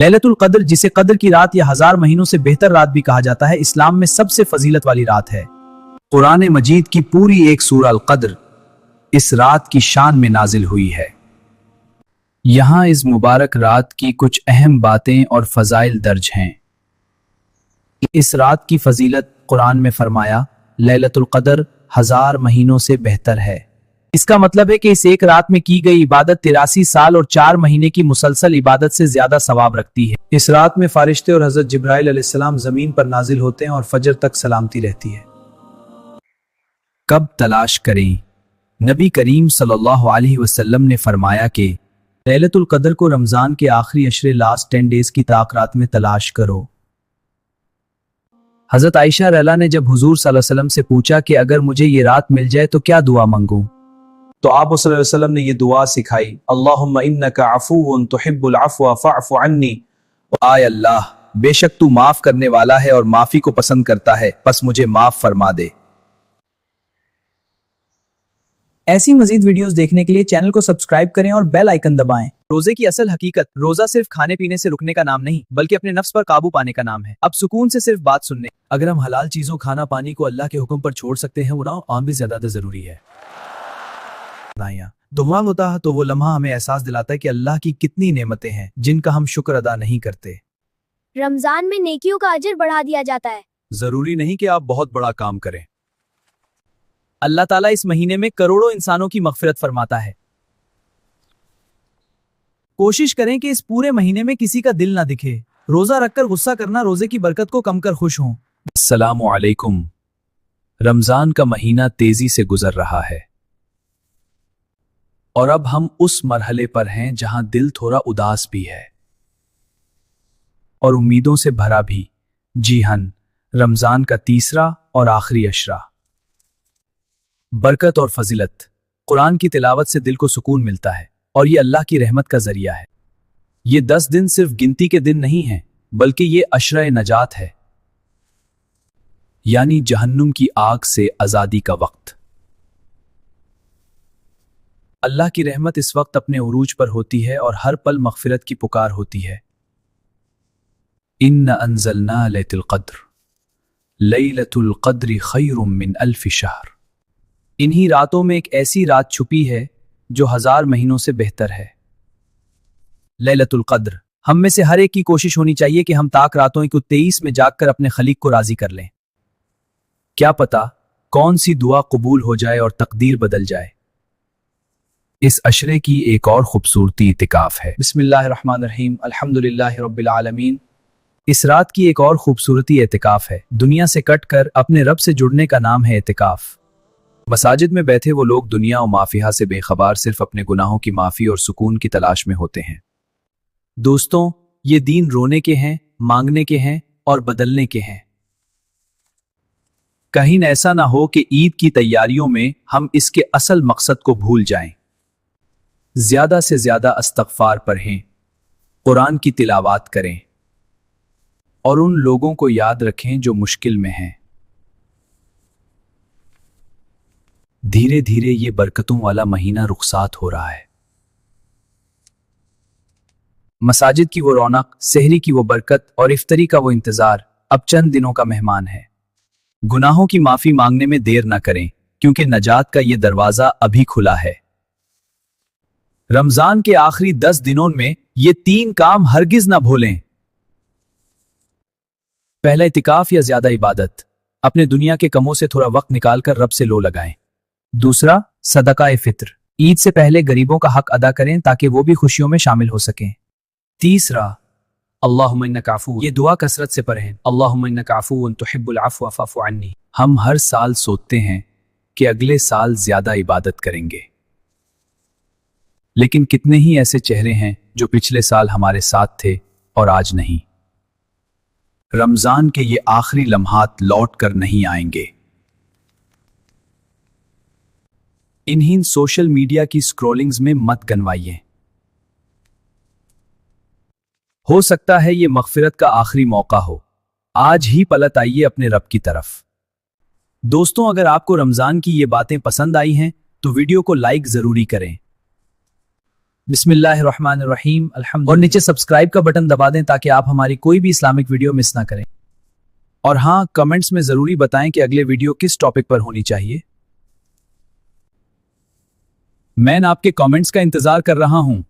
लैलतुल क़द्र, जिसे क़द्र की रात या 1000 महीनों से बेहतर रात भी कहा जाता है, इस्लाम में सबसे फजीलत वाली रात है। कुरान मजीद की पूरी एक सूरा अल क़द्र इस रात की शान में नाजिल हुई है। यहाँ इस मुबारक रात की कुछ अहम बातें और फजाइल दर्ज हैं। इस रात की फजीलत कुरान में फरमाया, लैलतुल क़द्र 1000 महीनों से बेहतर है। इसका मतलब है कि इस एक रात में की गई इबादत 83 साल और 4 महीने की मुसलसल इबादत से ज्यादा सवाब रखती है। इस रात में फारिश्ते और हजरत जिब्राइल अलैहिस्सलाम जमीन पर नाजिल होते हैं और फजर तक सलामती रहती है। कब तलाश करें? नबी करीम सल्लल्लाहु अलैहि वसल्लम ने फरमाया कि लैलतुल क़द्र को रमजान के आखिरी अशरे लास्ट 10 डेज की ताक रात में तलाश करो। हजरत आयशा रज़ियल्लाहु ने जब हुजूर सल्लल्लाहु अलैहि वसल्लम से पूछा कि अगर मुझे ये रात मिल जाए तो क्या दुआ मांगूं, तो आप सल्लल्लाहु अलैहि वसल्लम ने ये दुआ सिखाई, अल्लाहुम्मा इन्नका अफ़ुव्वुन तुहिब्बुल अफ़्व फ़अफ़ु अन्नी। आय अल्लाह, बेशक तू माफ करने वाला है और माफी को पसंद करता है, बस मुझे माफ फरमा दे। ऐसी मजीद वीडियोस देखने के लिए चैनल को सब्सक्राइब करें और बेल आइकन दबाएं। रोजे की असल हकीकत, रोजा सिर्फ खाने पीने से रुकने का नाम नहीं, बल्कि अपने नफ्स पर काबू पाने का नाम है। अब सुकून से सिर्फ बात सुनने। अगर हम हलाल चीजों, खाना पानी को अल्लाह के हुक्म पर छोड़ सकते हैं, वो आम भी ज्यादा जरूरी है। दुआ होता है तो वो लम्हा हमें एहसास दिलाता है कि अल्लाह की कितनी नेमतें हैं जिनका हम शुक्र अदा नहीं करते। रमजान में नेकियों का अजर बढ़ा दिया जाता है। जरूरी नहीं कि आप बहुत बड़ा काम करें। अल्लाह ताला इस महीने में करोड़ों इंसानों की मगफिरत फरमाता है। कोशिश करें कि इस पूरे महीने में किसी का दिल ना दिखे। रोजा रखकर गुस्सा करना रोजे की बरकत को कम कर खुश हों। अस्सलामु अलैकुम। रमजान का महीना तेजी से गुजर रहा है और अब हम उस मरहले पर हैं जहां दिल थोड़ा उदास भी है और उम्मीदों से भरा भी। जी हां, रमजान का तीसरा और आखिरी अशरा। बरकत और फजीलत। कुरान की तिलावत से दिल को सुकून मिलता है और ये अल्लाह की रहमत का जरिया है। ये 10 दिन सिर्फ गिनती के दिन नहीं हैं, बल्कि ये अशरा नजात है, यानी जहन्नुम की आग से आजादी का वक्त। अल्लाह की रहमत इस वक्त अपने उरूज पर होती है और हर पल मगफिरत की पुकार होती है। इन्ना अंज़लना लैलतुल क़द्र, लैलतुल क़द्रि खैरुम मिन अल्फ़ि शहर। इन्हीं रातों में एक ऐसी रात छुपी है जो 1000 महीनों से बेहतर है। लैलतुल क़द्र। हम में से हर एक की कोशिश होनी चाहिए कि हम ताक रातों को 23 में जागकर अपने खलीक को राजी कर लें। क्या पता कौन सी दुआ कबूल हो जाए और तकदीर बदल जाए। इस अशरे की एक और खूबसूरती इतिकाफ है। बिस्मिल्लाहिर्रहमानिर्रहीम, अल्हम्दुलिल्लाहि रब्बिल आलमीन। इस रात की एक और खूबसूरती इतिकाफ है। दुनिया से कटकर अपने रब से जुड़ने का नाम है इतिकाफ। मसाजिद में बैठे वो लोग दुनिया और माफिया से बेखबर सिर्फ अपने गुनाहों की माफी और सुकून की तलाश में होते हैं। दोस्तों, ये दीन रोने के हैं, मांगने के हैं और बदलने के हैं। कहीं ऐसा ना हो कि ईद की तैयारियों में हम इसके असल मकसद को भूल जाएं। ज्यादा से ज्यादा इस्तग़फ़ार पढ़ें, कुरान की तिलावात करें और उन लोगों को याद रखें जो मुश्किल में हैं। धीरे धीरे ये बरकतों वाला महीना रुखसात हो रहा है। मसाजिद की वो रौनक, सहरी की वो बरकत और इफ्तारी का वो इंतजार अब चंद दिनों का मेहमान है। गुनाहों की माफी मांगने में देर ना करें, क्योंकि नजात का ये दरवाजा अभी खुला है। रमजान के आखिरी 10 दिनों में ये 3 काम हरगिज ना भूलें। पहला, इतिकाफ या ज्यादा इबादत। अपने दुनिया के कमों से थोड़ा वक्त निकालकर रब से लो लगाएं। दूसरा, सदका फित्र। ईद से पहले गरीबों का हक अदा करें ताकि वो भी खुशियों में शामिल हो सकें। तीसरा, अल्लाहुम्मा इन्नका अफ़ू। ये दुआ कसरत से पढ़ें, अल्लाहुम्मा इन्नका अफ़ूव्वुन तुहिब्बुल अफ़्व फ़अफ़ु अन्नी। हम हर साल सोचते हैं कि अगले साल ज्यादा इबादत करेंगे, लेकिन कितने ही ऐसे चेहरे हैं जो पिछले साल हमारे साथ थे और आज नहीं। रमजान के ये आखिरी लम्हात लौट कर नहीं आएंगे। इन्हीं सोशल मीडिया की स्क्रॉलिंग्स में मत गनवाइए। हो सकता है ये मगफिरत का आखिरी मौका हो। आज ही पलट आइए अपने रब की तरफ। दोस्तों, अगर आपको रमजान की ये बातें पसंद आई हैं तो वीडियो को लाइक जरूरी करें। बिस्मिल्लाहिर्रहमानिर्रहीम अल्हम्दुलिल्लाह। और नीचे सब्सक्राइब का बटन दबा दें ताकि आप हमारी कोई भी इस्लामिक वीडियो मिस ना करें। और हाँ, कमेंट्स में जरूरी बताएं कि अगले वीडियो किस टॉपिक पर होनी चाहिए। मैं आपके कमेंट्स का इंतजार कर रहा हूं।